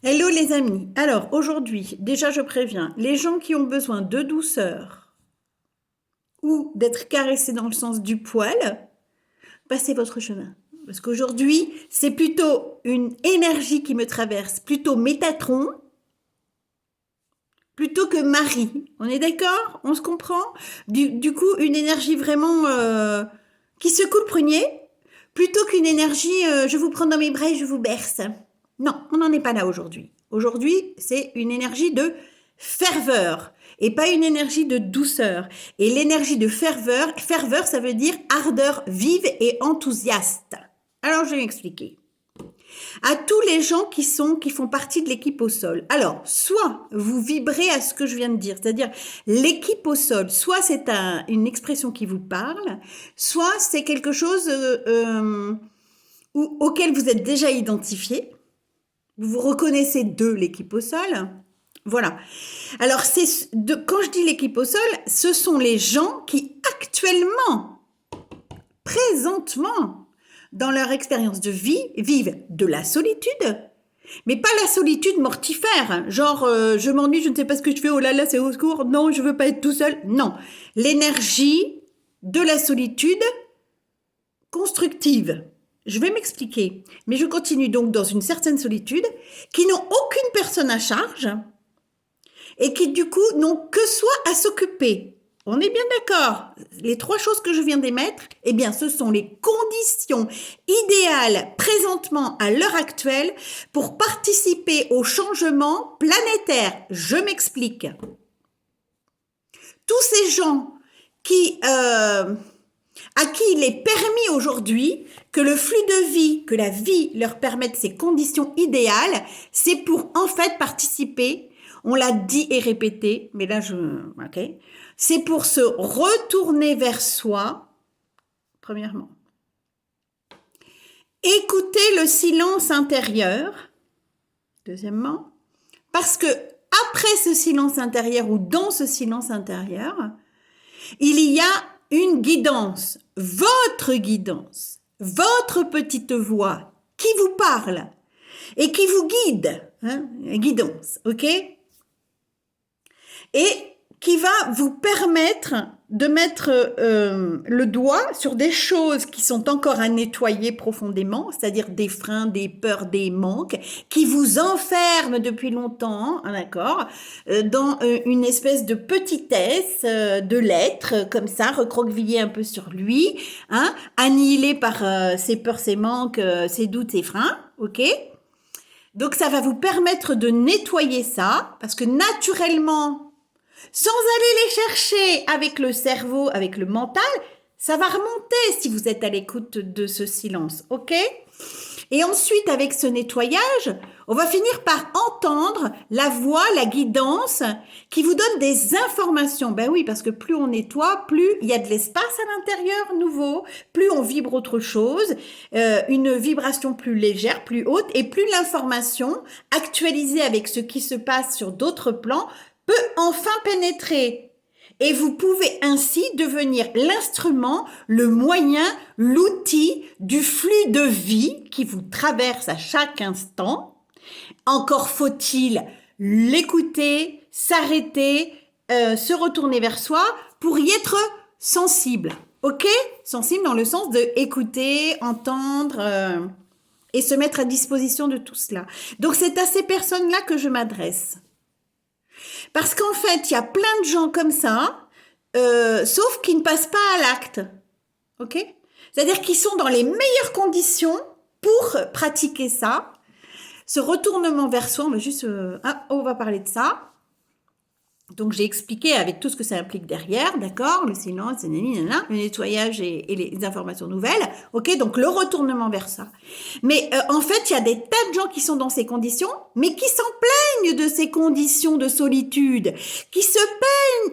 Hello les amis. Alors aujourd'hui, déjà je préviens, les gens qui ont besoin de douceur ou d'être caressés dans le sens du poil, passez votre chemin. Parce qu'aujourd'hui, c'est plutôt une énergie qui me traverse, plutôt Métatron, plutôt que Marie. On est d'accord? On se comprend? Du coup, une énergie vraiment qui secoue le prunier, plutôt qu'une énergie je vous prends dans mes bras et je vous berce. Non, on n'en est pas là aujourd'hui. Aujourd'hui, c'est une énergie de ferveur et pas une énergie de douceur. Et l'énergie de ferveur, ça veut dire ardeur vive et enthousiaste. Alors, je vais m'expliquer. À tous les gens qui font partie de l'équipe au sol. Alors, soit vous vibrez à ce que je viens de dire, c'est-à-dire l'équipe au sol, soit c'est une expression qui vous parle, soit c'est quelque chose auquel vous êtes déjà identifié. Vous vous reconnaissez de l'équipe au sol. Voilà. Alors, quand je dis l'équipe au sol, ce sont les gens qui actuellement, présentement, dans leur expérience de vie, vivent de la solitude, mais pas la solitude mortifère, genre je m'ennuie, je ne sais pas ce que je fais, oh là là, c'est au secours, non, je veux pas être tout seul. Non, l'énergie de la solitude constructive. Je vais m'expliquer, mais je continue donc dans une certaine solitude, qui n'ont aucune personne à charge et qui du coup n'ont que soi à s'occuper. On est bien d'accord. Les trois choses que je viens d'émettre, eh bien, ce sont les conditions idéales présentement à l'heure actuelle pour participer au changement planétaire. Je m'explique. Tous ces gens à qui il est permis aujourd'hui que le flux de vie, que la vie leur permette ces conditions idéales, c'est pour en fait participer. On l'a dit et répété, mais là ok. C'est pour se retourner vers soi, premièrement. Écouter le silence intérieur, deuxièmement, parce que après ce silence intérieur ou dans ce silence intérieur, il y a une guidance, votre petite voix qui vous parle et qui vous guide, guidance, ok? Et qui va vous permettre de mettre le doigt sur des choses qui sont encore à nettoyer profondément, c'est-à-dire des freins, des peurs, des manques, qui vous enferment depuis longtemps, d'accord, dans une espèce de petitesse de l'être, comme ça, recroquevillé un peu sur lui, annihilé par ses peurs, ses manques, ses doutes, ses freins, ok? Donc ça va vous permettre de nettoyer ça, parce que naturellement, sans aller les chercher avec le cerveau, avec le mental, ça va remonter si vous êtes à l'écoute de ce silence, ok? Et ensuite, avec ce nettoyage, on va finir par entendre la voix, la guidance qui vous donne des informations. Ben oui, parce que plus on nettoie, plus il y a de l'espace à l'intérieur nouveau, plus on vibre autre chose, une vibration plus légère, plus haute, et plus l'information actualisée avec ce qui se passe sur d'autres plans peut enfin pénétrer. Et vous pouvez ainsi devenir l'instrument, le moyen, l'outil du flux de vie qui vous traverse à chaque instant. Encore faut-il l'écouter, s'arrêter, se retourner vers soi pour y être sensible. Ok? Sensible dans le sens de écouter, entendre et se mettre à disposition de tout cela. Donc c'est à ces personnes-là que je m'adresse. Parce qu'en fait, il y a plein de gens comme ça, sauf qui ne passent pas à l'acte. Ok? C'est-à-dire qu'ils sont dans les meilleures conditions pour pratiquer ça. Ce retournement vers soi, on va parler de ça. Donc, j'ai expliqué avec tout ce que ça implique derrière, d'accord? Le silence, le nettoyage et les informations nouvelles. Ok, donc le retournement vers ça. Mais en fait, il y a des tas de gens qui sont dans ces conditions, mais qui s'en plaignent de ces conditions de solitude, qui se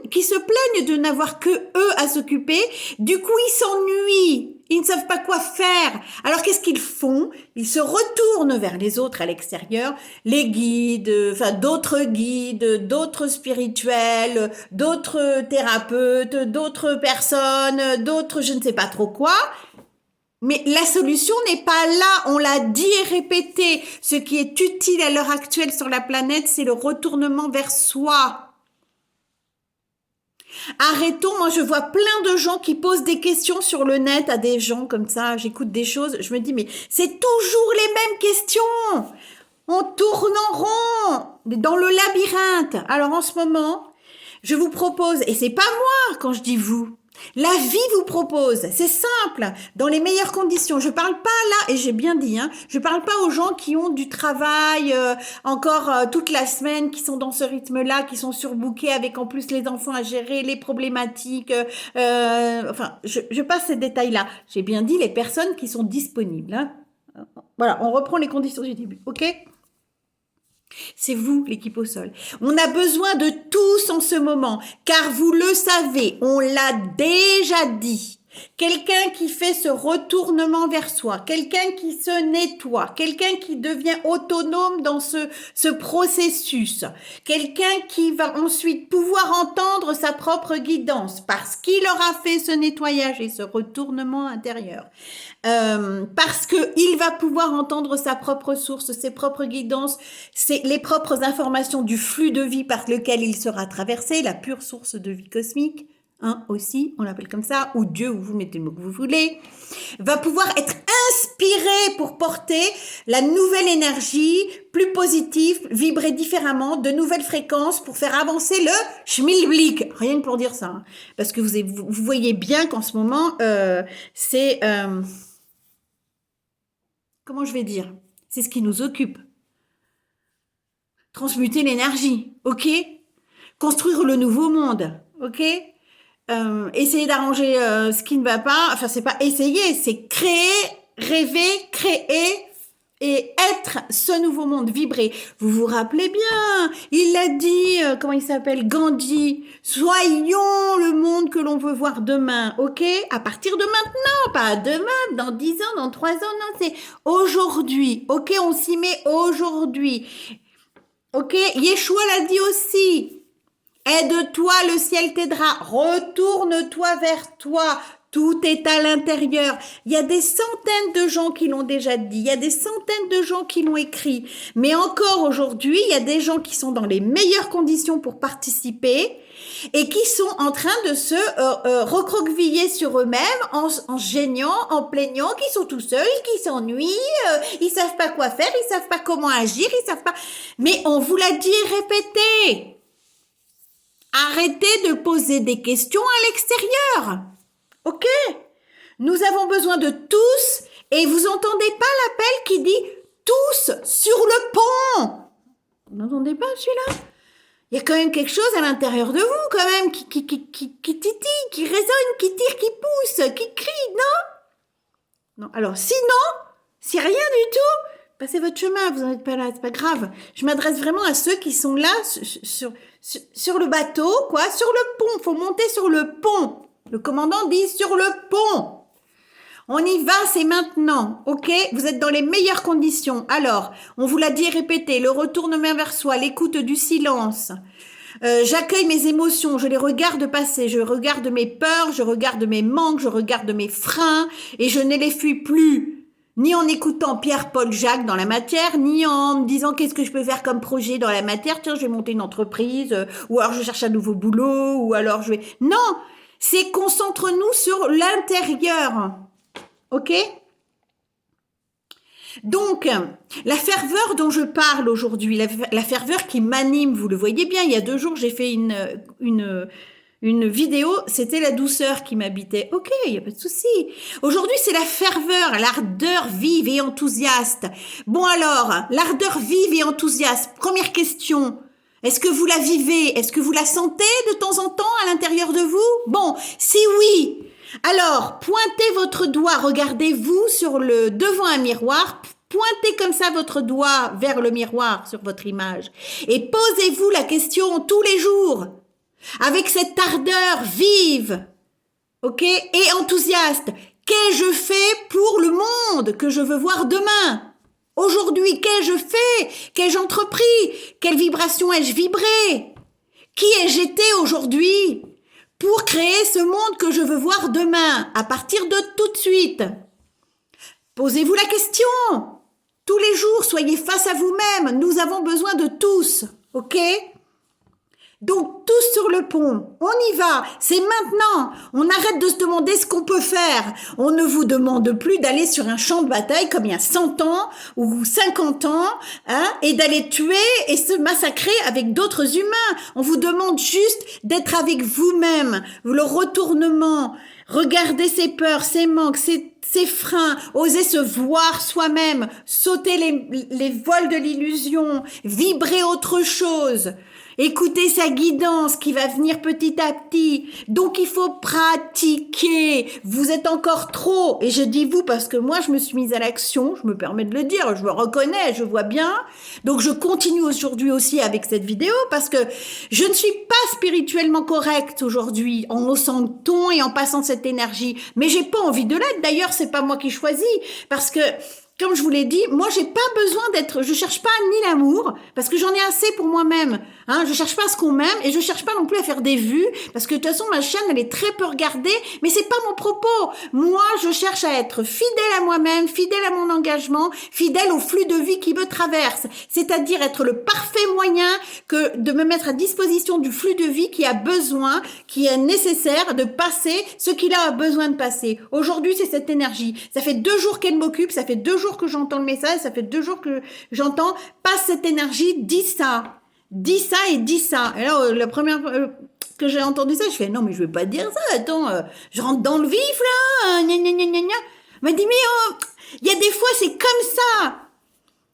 plaignent de n'avoir que eux à s'occuper. Du coup, ils s'ennuient. Ils ne savent pas quoi faire. Alors, qu'est-ce qu'ils font? Ils se retournent vers les autres à l'extérieur, les guides, d'autres spirituels, d'autres thérapeutes, d'autres personnes, d'autres je ne sais pas trop quoi. Mais la solution n'est pas là, on l'a dit et répété. Ce qui est utile à l'heure actuelle sur la planète, c'est le retournement vers soi. Arrêtons, moi je vois plein de gens qui posent des questions sur le net à des gens comme ça, j'écoute des choses, je me dis mais c'est toujours les mêmes questions. On tourne en rond, dans le labyrinthe. Alors en ce moment, je vous propose, et c'est pas moi quand je dis vous, la vie vous propose, c'est simple, dans les meilleures conditions. Je parle pas là, et j'ai bien dit, hein, je parle pas aux gens qui ont du travail encore toute la semaine, qui sont dans ce rythme-là, qui sont surbookés avec en plus les enfants à gérer, les problématiques. Enfin, je passe ces détails-là. J'ai bien dit les personnes qui sont disponibles. Hein. Voilà, on reprend les conditions du début, ok ? C'est vous, l'équipe au sol. On a besoin de tous en ce moment, car vous le savez, on l'a déjà dit. Quelqu'un qui fait ce retournement vers soi, quelqu'un qui se nettoie, quelqu'un qui devient autonome dans ce processus, quelqu'un qui va ensuite pouvoir entendre sa propre guidance parce qu'il aura fait ce nettoyage et ce retournement intérieur. Parce qu'il va pouvoir entendre sa propre source, ses propres guidances, les propres informations du flux de vie par lequel il sera traversé, la pure source de vie cosmique, hein, aussi, on l'appelle comme ça, ou Dieu, ou vous mettez le mot que vous voulez, va pouvoir être inspiré pour porter la nouvelle énergie, plus positive, vibrer différemment, de nouvelles fréquences pour faire avancer le schmilblick. Rien que pour dire ça. Hein. Parce que vous voyez bien qu'en ce moment, c'est... comment je vais dire? C'est ce qui nous occupe. Transmuter l'énergie, ok? Construire le nouveau monde, ok? Essayer d'arranger ce qui ne va pas, enfin c'est pas essayer, c'est créer, rêver, créer et être ce nouveau monde, vibrer. Vous vous rappelez bien, il l'a dit, comment il s'appelle, Gandhi, soyons le monde que l'on veut voir demain, ok? À partir de maintenant, pas demain, dans 10 ans, dans 3 ans, non, c'est aujourd'hui, ok? On s'y met aujourd'hui, ok? Yeshua l'a dit aussi. Aide-toi, le ciel t'aidera. Retourne-toi vers toi. Tout est à l'intérieur. Il y a des centaines de gens qui l'ont déjà dit. Il y a des centaines de gens qui l'ont écrit. Mais encore aujourd'hui, il y a des gens qui sont dans les meilleures conditions pour participer et qui sont en train de se recroqueviller sur eux-mêmes en se gênant, en plaignant, qui sont tout seuls, qui s'ennuient, ils savent pas quoi faire, ils savent pas comment agir, ils savent pas. Mais on vous l'a dit et répété. Arrêtez de poser des questions à l'extérieur. Ok? Nous avons besoin de tous et vous entendez pas l'appel qui dit tous sur le pont. Vous n'entendez pas celui-là? Il y a quand même quelque chose à l'intérieur de vous quand même qui titille, qui résonne, qui tire, qui pousse, qui crie, non? Non. Alors sinon, si rien du tout, passez votre chemin, vous n'en êtes pas là, c'est pas grave. Je m'adresse vraiment à ceux qui sont là sur le bateau, quoi, sur le pont. Faut monter sur le pont. Le commandant dit sur le pont. On y va, c'est maintenant, ok? Vous êtes dans les meilleures conditions. Alors, on vous l'a dit et répété, le retournement vers soi, l'écoute du silence. J'accueille mes émotions, je les regarde passer, je regarde mes peurs, je regarde mes manques, je regarde mes freins et je ne les fuis plus. Ni en écoutant Pierre, Paul, Jacques dans la matière, ni en me disant qu'est-ce que je peux faire comme projet dans la matière. Tiens, je vais monter une entreprise, ou alors je cherche un nouveau boulot, ou alors je vais... Non, c'est concentre-nous sur l'intérieur. Ok ? Donc, la ferveur dont je parle aujourd'hui, la ferveur qui m'anime, vous le voyez bien, il y a 2 jours, j'ai fait une vidéo, c'était la douceur qui m'habitait. Ok, il n'y a pas de souci. Aujourd'hui, c'est la ferveur, l'ardeur vive et enthousiaste. Bon alors, l'ardeur vive et enthousiaste, première question. Est-ce que vous la vivez? Est-ce que vous la sentez de temps en temps à l'intérieur de vous? Bon, si oui, alors pointez votre doigt, regardez-vous devant un miroir, pointez comme ça votre doigt vers le miroir sur votre image et posez-vous la question tous les jours. Avec cette ardeur vive, ok, et enthousiaste, qu'ai-je fait pour le monde que je veux voir demain? Aujourd'hui, qu'ai-je fait? Qu'ai-je entrepris? Quelle vibration ai-je vibré? Qui ai-je été aujourd'hui pour créer ce monde que je veux voir demain, à partir de tout de suite? Posez-vous la question. Tous les jours, soyez face à vous-même. Nous avons besoin de tous. OK? Donc, tous sur le pont. On y va. C'est maintenant. On arrête de se demander ce qu'on peut faire. On ne vous demande plus d'aller sur un champ de bataille comme il y a 100 ans ou 50 ans, hein, et d'aller tuer et se massacrer avec d'autres humains. On vous demande juste d'être avec vous-même. Le retournement. Regarder ses peurs, ses manques, ses freins, oser se voir soi-même, sauter les vols de l'illusion, vibrer autre chose. Écoutez sa guidance qui va venir petit à petit. Donc il faut pratiquer. Vous êtes encore trop. Et je dis vous parce que moi je me suis mise à l'action. Je me permets de le dire. Je me reconnais. Je vois bien. Donc je continue aujourd'hui aussi avec cette vidéo parce que je ne suis pas spirituellement correcte aujourd'hui en haussant le ton et en passant cette énergie. Mais j'ai pas envie de l'être. D'ailleurs c'est pas moi qui choisis parce que comme je vous l'ai dit, moi j'ai pas besoin je cherche pas ni l'amour, parce que j'en ai assez pour moi-même, hein, je cherche pas à ce qu'on m'aime, et je cherche pas non plus à faire des vues, parce que de toute façon ma chaîne elle est très peu regardée, mais c'est pas mon propos. Moi je cherche à être fidèle à moi-même, fidèle à mon engagement, fidèle au flux de vie qui me traverse, c'est-à-dire être le parfait moyen que de me mettre à disposition du flux de vie qui a besoin, qui est nécessaire de passer ce qu'il a besoin de passer. Aujourd'hui c'est cette énergie, ça fait 2 jours qu'elle m'occupe, ça fait 2 jours que j'entends le message, ça fait 2 jours que j'entends, passe cette énergie, dis ça et dis ça. Et là, la première que j'ai entendu ça, je fais non mais je vais pas dire ça, attends, je rentre dans le vif là, gna gna gna gna gna. Elle m'a dit mais oh, il y a des fois c'est comme ça,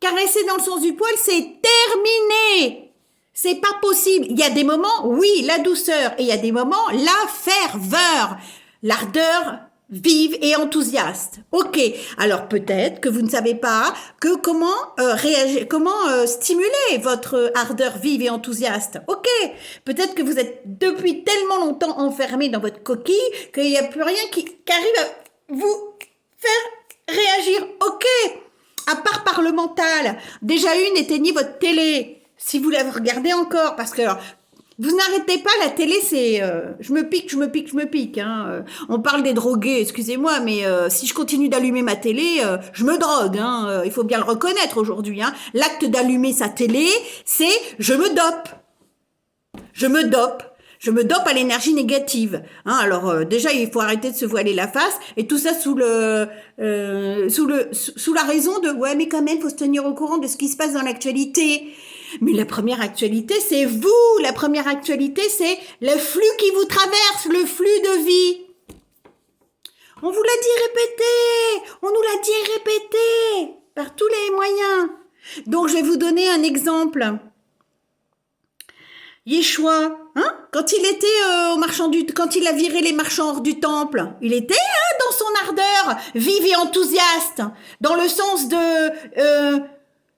caresser dans le sens du poil c'est terminé, c'est pas possible. Il y a des moments, oui, la douceur, et il y a des moments, la ferveur, l'ardeur vive et enthousiaste. Ok, alors peut-être que vous ne savez pas comment réagir, comment stimuler votre ardeur vive et enthousiaste. Ok, peut-être que vous êtes depuis tellement longtemps enfermé dans votre coquille qu'il n'y a plus rien qui arrive à vous faire réagir. Ok, à part par le mental. Déjà éteignez votre télé si vous la regardez encore, parce que alors, vous n'arrêtez pas, la télé, c'est... je me pique. Hein. On parle des drogués, excusez-moi, mais si je continue d'allumer ma télé, je me drogue. Hein. Il faut bien le reconnaître aujourd'hui. Hein. L'acte d'allumer sa télé, c'est je me dope. Je me dope à l'énergie négative. Hein. Alors déjà, il faut arrêter de se voiler la face, et tout ça sous la raison de ouais, mais quand même, faut se tenir au courant de ce qui se passe dans l'actualité. Mais la première actualité, c'est vous. La première actualité, c'est le flux qui vous traverse, le flux de vie. On vous l'a dit répété. On nous l'a dit répété par tous les moyens. Donc, je vais vous donner un exemple. Yeshua, hein, quand il était quand il a viré les marchands hors du temple, il était dans son ardeur vive et enthousiaste, dans le sens de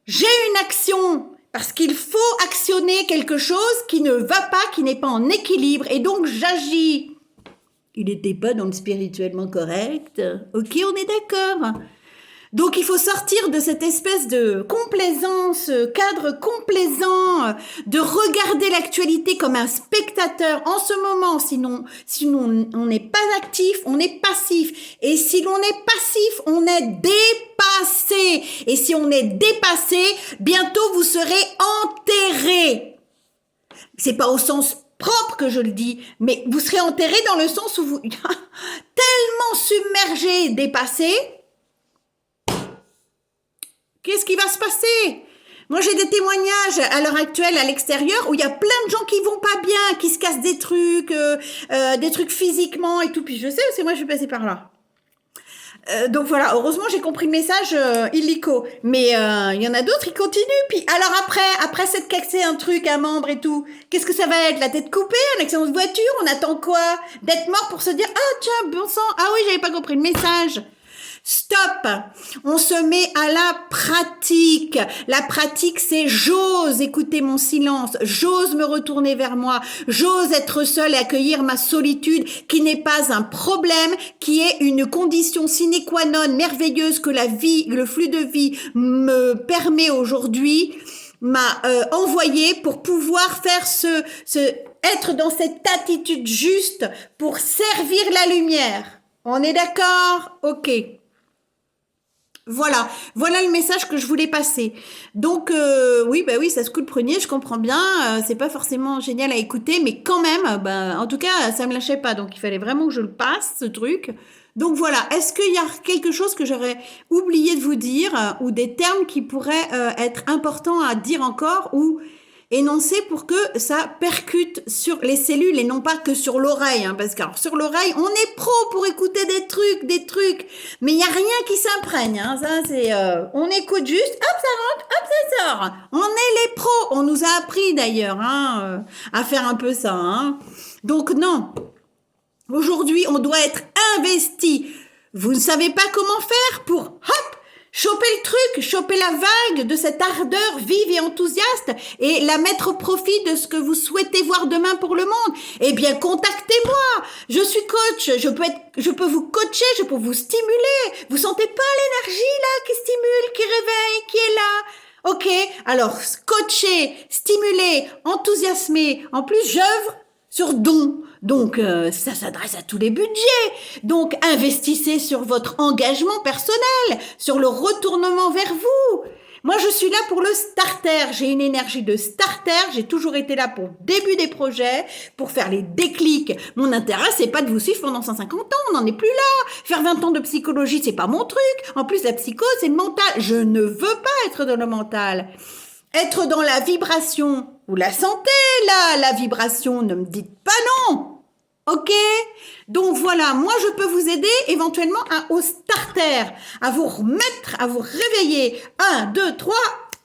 j'ai une action. Parce qu'il faut actionner quelque chose qui ne va pas, qui n'est pas en équilibre, et donc j'agis. Il n'était pas dans le spirituellement correct. Ok, on est d'accord. Donc il faut sortir de cette espèce de complaisance, cadre complaisant, de regarder l'actualité comme un spectateur en ce moment, sinon on n'est pas actif, on est passif. Et si l'on est passif, on est dépassé. Et si on est dépassé, bientôt vous serez enterré. C'est pas au sens propre que je le dis, mais vous serez enterré dans le sens où vous tellement submergé, dépassé. Qu'est-ce qui va se passer? Moi, j'ai des témoignages à l'heure actuelle à l'extérieur où il y a plein de gens qui vont pas bien, qui se cassent des trucs physiquement et tout. Puis je sais, c'est moi, je suis passée par là. Donc voilà, heureusement, j'ai compris le message illico. Mais il y en a d'autres, ils continuent. Puis alors après s'être cassé un truc, un membre et tout, qu'est-ce que ça va être? La tête coupée, un accident de voiture? On attend quoi? D'être mort pour se dire, ah tiens, bon sang, ah oui, j'avais pas compris le message. Stop! On se met à la pratique. La pratique, c'est j'ose écouter mon silence, j'ose me retourner vers moi, j'ose être seule et accueillir ma solitude qui n'est pas un problème, qui est une condition sine qua non merveilleuse que la vie, le flux de vie me permet aujourd'hui, m'a envoyé pour pouvoir faire être dans cette attitude juste pour servir la lumière. On est d'accord? Ok. Voilà le message que je voulais passer. Donc oui, bah oui, ça se coule le prunier, je comprends bien. C'est pas forcément génial à écouter, mais quand même, bah, en tout cas, ça me lâchait pas. Donc il fallait vraiment que je le passe, ce truc. Donc voilà. Est-ce qu'il y a quelque chose que j'aurais oublié de vous dire ou des termes qui pourraient être importants à dire encore ou énoncé pour que ça percute sur les cellules et non pas que sur l'oreille, hein, parce que alors, sur l'oreille, on est pro pour écouter des trucs, mais il y a rien qui s'imprègne, hein, ça c'est, on écoute juste, hop ça rentre, hop ça sort. On est les pros, on nous a appris d'ailleurs, hein, à faire un peu ça, hein. Donc non, aujourd'hui on doit être investi. Vous ne savez pas comment faire pour, hop, choper le truc, choper la vague de cette ardeur vive et enthousiaste et la mettre au profit de ce que vous souhaitez voir demain pour le monde. Eh bien, contactez-moi. Je suis coach. Je peux vous coacher, je peux vous stimuler. Vous sentez pas l'énergie là qui stimule, qui réveille, qui est là? Ok. Alors, coacher, stimuler, enthousiasmer. En plus, j'œuvre sur don. Donc, ça s'adresse à tous les budgets. Donc, investissez sur votre engagement personnel, sur le retournement vers vous. Moi, je suis là pour le starter. J'ai une énergie de starter. J'ai toujours été là pour le début des projets, pour faire les déclics. Mon intérêt, c'est pas de vous suivre pendant 150 ans. On n'en est plus là. Faire 20 ans de psychologie, c'est pas mon truc. En plus, la psycho, c'est le mental. Je ne veux pas être dans le mental. Être dans la vibration. Vous la sentez, là, la vibration. Ne me dites pas non. Ok? Donc voilà, moi je peux vous aider éventuellement au starter, à vous remettre, à vous réveiller. 1, 2, 3,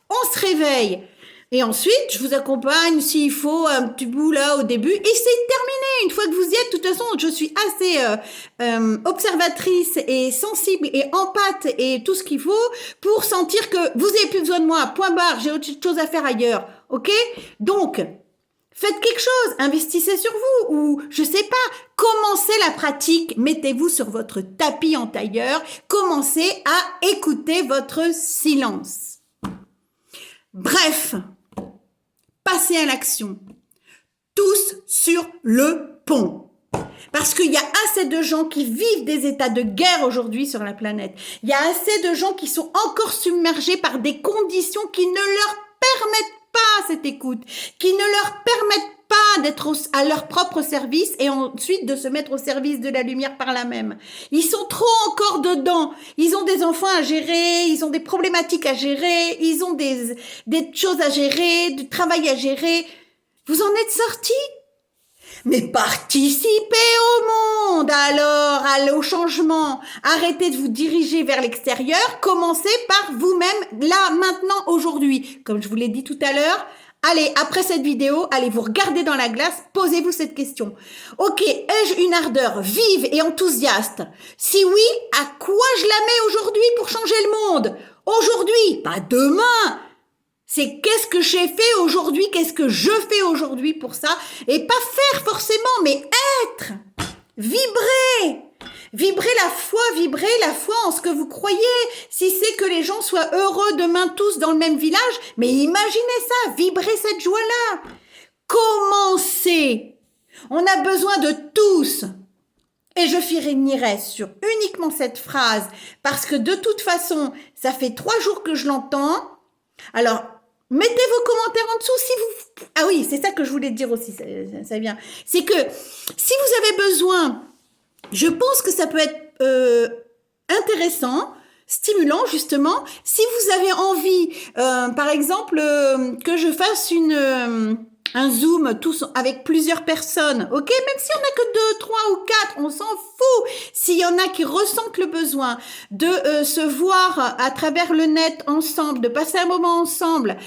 on se réveille. Et ensuite, je vous accompagne s'il faut un petit bout là au début. Et c'est terminé. Une fois que vous y êtes, de toute façon, je suis assez observatrice et sensible et empathe et tout ce qu'il faut pour sentir que vous n'avez plus besoin de moi. Point barre, j'ai autre chose à faire ailleurs. Ok? Donc, faites quelque chose, investissez sur vous ou je sais pas, commencez la pratique, mettez-vous sur votre tapis en tailleur, commencez à écouter votre silence. Bref, passez à l'action. Tous sur le pont. Parce qu'il y a assez de gens qui vivent des états de guerre aujourd'hui sur la planète. Il y a assez de gens qui sont encore submergés par des conditions qui ne leur permettent pas cette écoute, qui ne leur permettent pas d'être à leur propre service et ensuite de se mettre au service de la lumière par là même. Ils sont trop encore dedans. Ils ont des enfants à gérer, ils ont des problématiques à gérer, ils ont des choses à gérer, du travail à gérer. Vous en êtes sortis? Mais participez au monde, alors, allez au changement. Arrêtez de vous diriger vers l'extérieur. Commencez par vous-même, là, maintenant, aujourd'hui. Comme je vous l'ai dit tout à l'heure, allez, après cette vidéo, allez vous regarder dans la glace, posez-vous cette question. Ok, ai-je une ardeur vive et enthousiaste? Si oui, à quoi je la mets aujourd'hui pour changer le monde? Aujourd'hui, pas demain. C'est qu'est-ce que j'ai fait aujourd'hui, qu'est-ce que je fais aujourd'hui pour ça, et pas faire forcément, mais être, vibrer la foi en ce que vous croyez, si c'est que les gens soient heureux demain tous dans le même village, mais imaginez ça, vibrer cette joie-là, commencez, on a besoin de tous. Et je finirai sur uniquement cette phrase, parce que de toute façon, ça fait 3 jours que je l'entends, alors, mettez vos commentaires en dessous si vous... Ah oui, c'est ça que je voulais te dire aussi, ça vient. C'est que si vous avez besoin, je pense que ça peut être intéressant, stimulant justement, si vous avez envie, par exemple, que je fasse un Zoom tous avec plusieurs personnes, ok? Même si on n'a que 2, 3 ou 4, on s'en fout. S'il y en a qui ressentent le besoin de se voir à travers le net ensemble, de passer un moment ensemble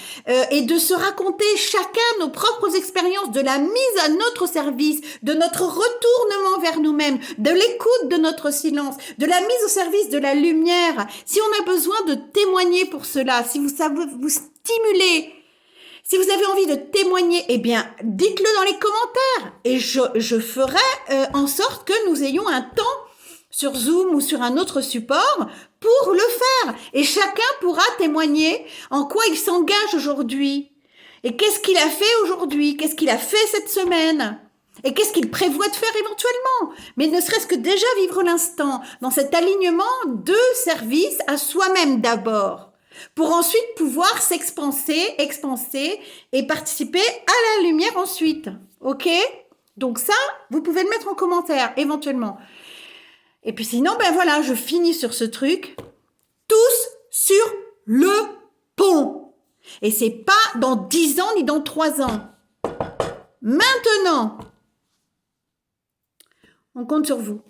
et de se raconter chacun nos propres expériences, de la mise à notre service, de notre retournement vers nous-mêmes, de l'écoute de notre silence, de la mise au service de la lumière. Si on a besoin de témoigner pour cela, si vous savez vous stimuler, si vous avez envie de témoigner, eh bien, dites-le dans les commentaires et je ferai en sorte que nous ayons un temps sur Zoom ou sur un autre support pour le faire. Et chacun pourra témoigner en quoi il s'engage aujourd'hui. Et qu'est-ce qu'il a fait aujourd'hui? Qu'est-ce qu'il a fait cette semaine? Et qu'est-ce qu'il prévoit de faire éventuellement? Mais ne serait-ce que déjà vivre l'instant, dans cet alignement de service à soi-même d'abord, pour ensuite pouvoir expanser et participer à la lumière ensuite. Ok? Donc ça, vous pouvez le mettre en commentaire, éventuellement. Et puis sinon, ben voilà, je finis sur ce truc. Tous sur le pont. Et c'est pas dans 10 ans ni dans 3 ans. Maintenant, on compte sur vous.